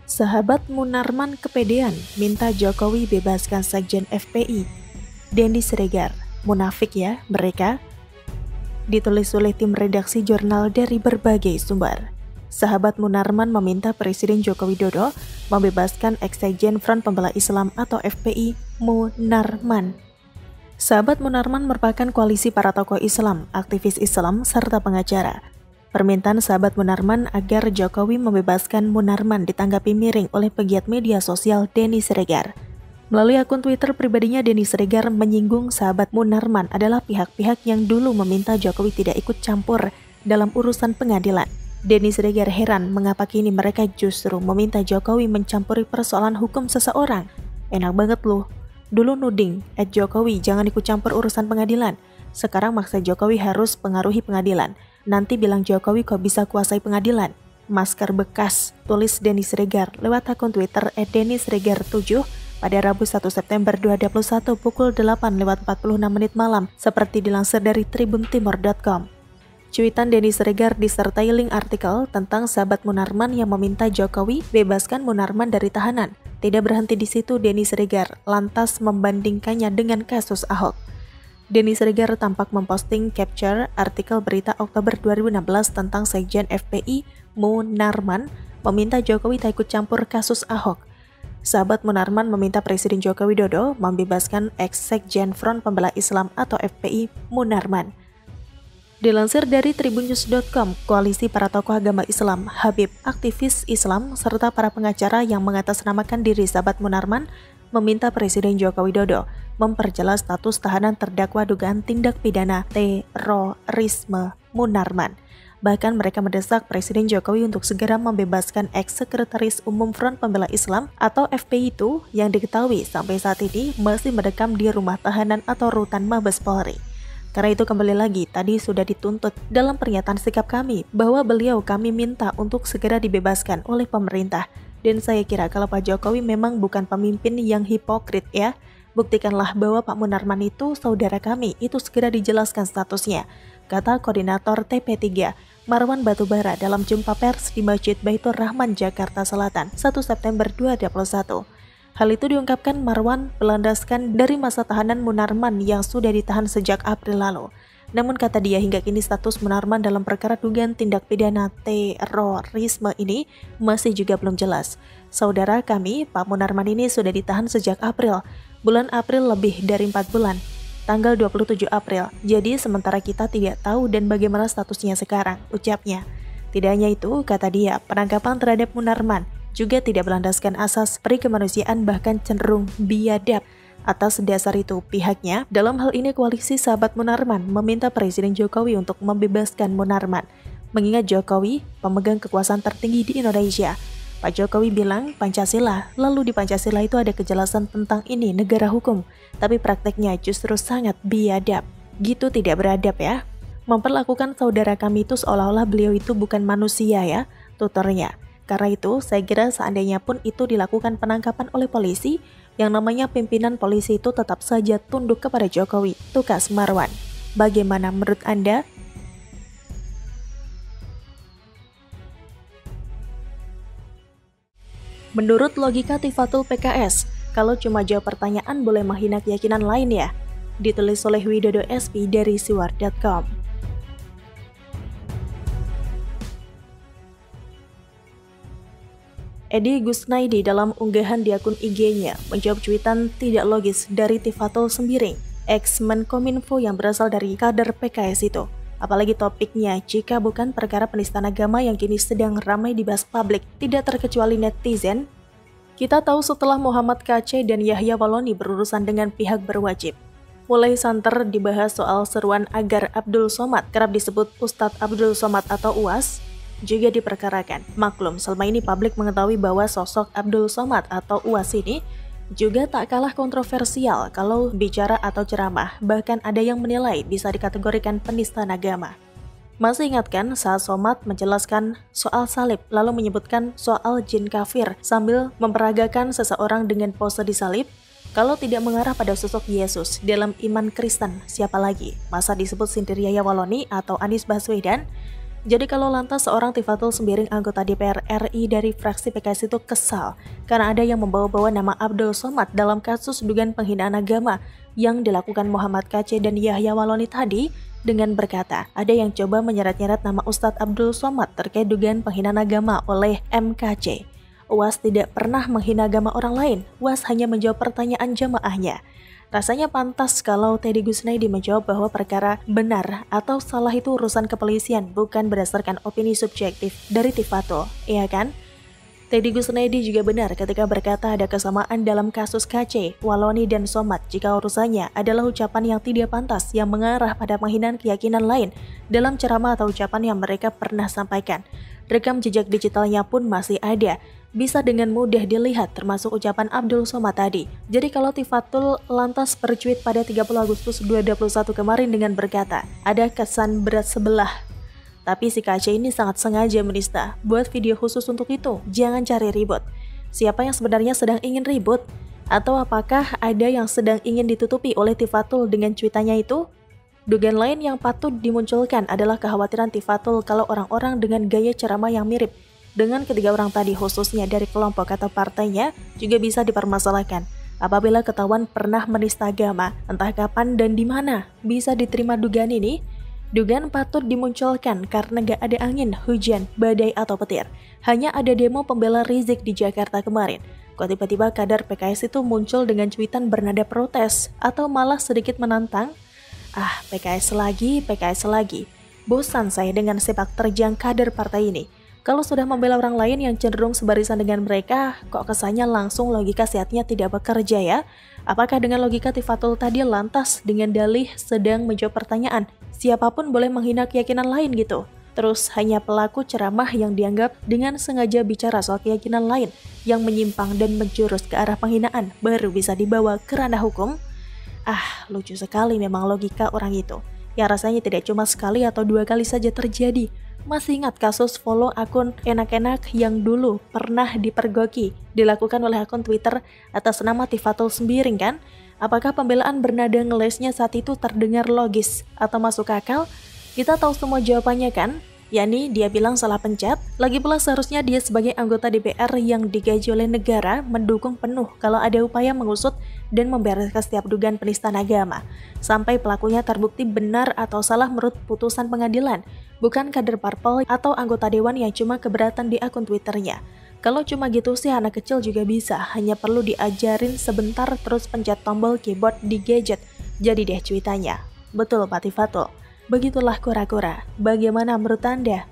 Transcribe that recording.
Sahabat Munarman kepedean minta Jokowi bebaskan Sekjen FPI. Denny Siregar, munafik ya mereka? Ditulis oleh tim redaksi jurnal dari berbagai sumber. Sahabat Munarman meminta Presiden Joko Widodo membebaskan ex-sekjen Front Pembela Islam atau FPI Munarman. Sahabat Munarman merupakan koalisi para tokoh Islam, aktivis Islam, serta pengacara. Permintaan sahabat Munarman agar Jokowi membebaskan Munarman ditanggapi miring oleh pegiat media sosial Denny Siregar. Melalui akun Twitter pribadinya, Denny Siregar menyinggung sahabat Munarman adalah pihak-pihak yang dulu meminta Jokowi tidak ikut campur dalam urusan pengadilan. Denny Siregar heran mengapa kini mereka justru meminta Jokowi mencampuri persoalan hukum seseorang. Enak banget loh. Dulu nuding, Jokowi jangan ikut campur urusan pengadilan. Sekarang maksa Jokowi harus pengaruhi pengadilan. Nanti bilang Jokowi kok bisa kuasai pengadilan. Masker bekas, tulis Denny Siregar lewat akun Twitter @DennySiregar7 pada Rabu 1 September 2021 pukul 8:46 malam, seperti dilansir dari tribuntimor.com. Cuitan Denny Siregar disertai link artikel tentang sahabat Munarman yang meminta Jokowi bebaskan Munarman dari tahanan. Tidak berhenti di situ, Denny Siregar lantas membandingkannya dengan kasus Ahok. Denny Siregar tampak memposting capture artikel berita Oktober 2016 tentang Sekjen FPI Munarman meminta Jokowi tak ikut campur kasus Ahok. Sahabat Munarman meminta Presiden Joko Widodo membebaskan ex-sekjen Front Pembela Islam atau FPI Munarman. Dilansir dari tribunnews.com, koalisi para tokoh agama Islam, Habib, aktivis Islam, serta para pengacara yang mengatasnamakan diri sahabat Munarman meminta Presiden Joko Widodo memperjelas status tahanan terdakwa dugaan tindak pidana terorisme Munarman. Bahkan mereka mendesak Presiden Jokowi untuk segera membebaskan ex-sekretaris umum Front Pembela Islam atau FPI itu yang diketahui sampai saat ini masih mendekam di rumah tahanan atau rutan Mabes Polri. Karena itu kembali lagi, tadi sudah dituntut dalam pernyataan sikap kami bahwa kami minta untuk segera dibebaskan oleh pemerintah. Dan saya kira kalau Pak Jokowi memang bukan pemimpin yang hipokrit ya, buktikanlah bahwa Pak Munarman itu saudara kami, itu segera dijelaskan statusnya, kata Koordinator TP3 Marwan Batubara dalam jumpa pers di Masjid Baitur Rahman, Jakarta Selatan, 1 September 2021. Hal itu diungkapkan Marwan berlandaskan dari masa tahanan Munarman yang sudah ditahan sejak April lalu. Namun kata dia hingga kini status Munarman dalam perkara dugaan tindak pidana terorisme ini masih juga belum jelas. Saudara kami, Pak Munarman ini sudah ditahan sejak bulan April lebih dari 4 bulan. Tanggal 27 April, jadi sementara kita tidak tahu dan bagaimana statusnya sekarang, ucapnya. Tidak hanya itu, kata dia, penangkapan terhadap Munarman juga tidak berlandaskan asas peri kemanusiaan, bahkan cenderung biadab. Atas dasar itu, pihaknya, dalam hal ini koalisi sahabat Munarman, meminta Presiden Jokowi untuk membebaskan Munarman. Mengingat Jokowi, pemegang kekuasaan tertinggi di Indonesia. Pak Jokowi bilang Pancasila, lalu di Pancasila itu ada kejelasan tentang ini negara hukum, tapi prakteknya justru sangat biadab. Gitu tidak beradab ya. Memperlakukan saudara kami itu seolah-olah beliau itu bukan manusia ya, tuturnya. Karena itu, saya kira seandainya pun itu dilakukan penangkapan oleh polisi, yang namanya pimpinan polisi itu tetap saja tunduk kepada Jokowi, tukas Marwan. Bagaimana menurut Anda? Menurut logika Tifatul PKS, kalau cuma jawab pertanyaan boleh menghina keyakinan lain ya? Ditulis oleh Widodo SP dari siwar.com. Edi Gusnaidi dalam unggahan di akun IG-nya menjawab cuitan tidak logis dari Tifatul Sembiring, ex-Menkominfo yang berasal dari kader PKS itu. Apalagi topiknya, jika bukan perkara penistaan agama yang kini sedang ramai dibahas publik, tidak terkecuali netizen. Kita tahu setelah Muhammad KC dan Yahya Waloni berurusan dengan pihak berwajib, mulai santer dibahas soal seruan agar Abdul Somad, kerap disebut Ustadz Abdul Somad atau UAS, juga diperkarakan. Maklum, selama ini publik mengetahui bahwa sosok Abdul Somad atau UAS ini juga tak kalah kontroversial kalau bicara atau ceramah, bahkan ada yang menilai bisa dikategorikan penistaan agama. Masih ingatkan saat Somad menjelaskan soal salib, lalu menyebutkan soal jin kafir sambil memperagakan seseorang dengan pose disalib? Kalau tidak mengarah pada sosok Yesus dalam iman Kristen, siapa lagi? Masa disebut sindir Yahya Waloni atau Anies Baswedan? Jadi kalau lantas seorang Tifatul Sembiring anggota DPR RI dari fraksi PKS itu kesal karena ada yang membawa-bawa nama Abdul Somad dalam kasus dugaan penghinaan agama yang dilakukan Muhammad KC dan Yahya Waloni tadi dengan berkata ada yang coba menyeret-nyeret nama Ustadz Abdul Somad terkait dugaan penghinaan agama oleh MKC. UAS tidak pernah menghina agama orang lain, UAS hanya menjawab pertanyaan jamaahnya. Rasanya pantas kalau Teddy Gusnaidi menjawab bahwa perkara benar atau salah itu urusan kepolisian, bukan berdasarkan opini subjektif dari Tifatul, iya kan? Teddy Gusnaidi juga benar ketika berkata ada kesamaan dalam kasus KC, Waloni, dan Somad jika urusannya adalah ucapan yang tidak pantas yang mengarah pada penghinaan keyakinan lain dalam ceramah atau ucapan yang mereka pernah sampaikan. Rekam jejak digitalnya pun masih ada, bisa dengan mudah dilihat termasuk ucapan Abdul Somad tadi. Jadi kalau Tifatul lantas bercuit pada 30 Agustus 2021 kemarin dengan berkata, ada kesan berat sebelah. Tapi si KC ini sangat sengaja menista, buat video khusus untuk itu, jangan cari ribut. Siapa yang sebenarnya sedang ingin ribut? Atau apakah ada yang sedang ingin ditutupi oleh Tifatul dengan cuitannya itu? Dugaan lain yang patut dimunculkan adalah kekhawatiran Tifatul kalau orang-orang dengan gaya ceramah yang mirip dengan ketiga orang tadi khususnya dari kelompok atau partainya juga bisa dipermasalahkan. Apabila ketahuan pernah menista agama, entah kapan dan di mana, bisa diterima dugaan ini? Dugaan patut dimunculkan karena gak ada angin, hujan, badai, atau petir. Hanya ada demo pembela Rizik di Jakarta kemarin. Kok tiba-tiba kadar PKS itu muncul dengan cuitan bernada protes atau malah sedikit menantang? PKS lagi. Bosan saya dengan sepak terjang kader partai ini. Kalau sudah membela orang lain yang cenderung sebarisan dengan mereka, kok kesannya langsung logika sehatnya tidak bekerja ya? Apakah dengan logika Tifatul tadi lantas dengan dalih sedang menjawab pertanyaan, siapapun boleh menghina keyakinan lain gitu? Terus hanya pelaku ceramah yang dianggap dengan sengaja bicara soal keyakinan lain yang menyimpang dan menjurus ke arah penghinaan baru bisa dibawa ke ranah hukum? Lucu sekali memang logika orang itu. Yang rasanya tidak cuma sekali atau dua kali saja terjadi. Masih ingat kasus follow akun enak-enak yang dulu pernah dipergoki, dilakukan oleh akun Twitter atas nama Tifatul Sembiring kan? Apakah pembelaan bernada ngelesnya saat itu terdengar logis atau masuk akal? Kita tahu semua jawabannya kan? yakni dia bilang salah pencet. Lagi pula seharusnya dia sebagai anggota DPR yang digaji oleh negara mendukung penuh kalau ada upaya mengusut dan membereskan setiap dugaan penistaan agama, sampai pelakunya terbukti benar atau salah menurut putusan pengadilan, bukan kader parpol atau anggota dewan yang cuma keberatan di akun Twitternya. Kalau cuma gitu sih anak kecil juga bisa, hanya perlu diajarin sebentar terus pencet tombol keyboard di gadget, jadi deh cuitannya. Betul Pak Tifatul. Begitulah kura-kura. Bagaimana menurut Anda?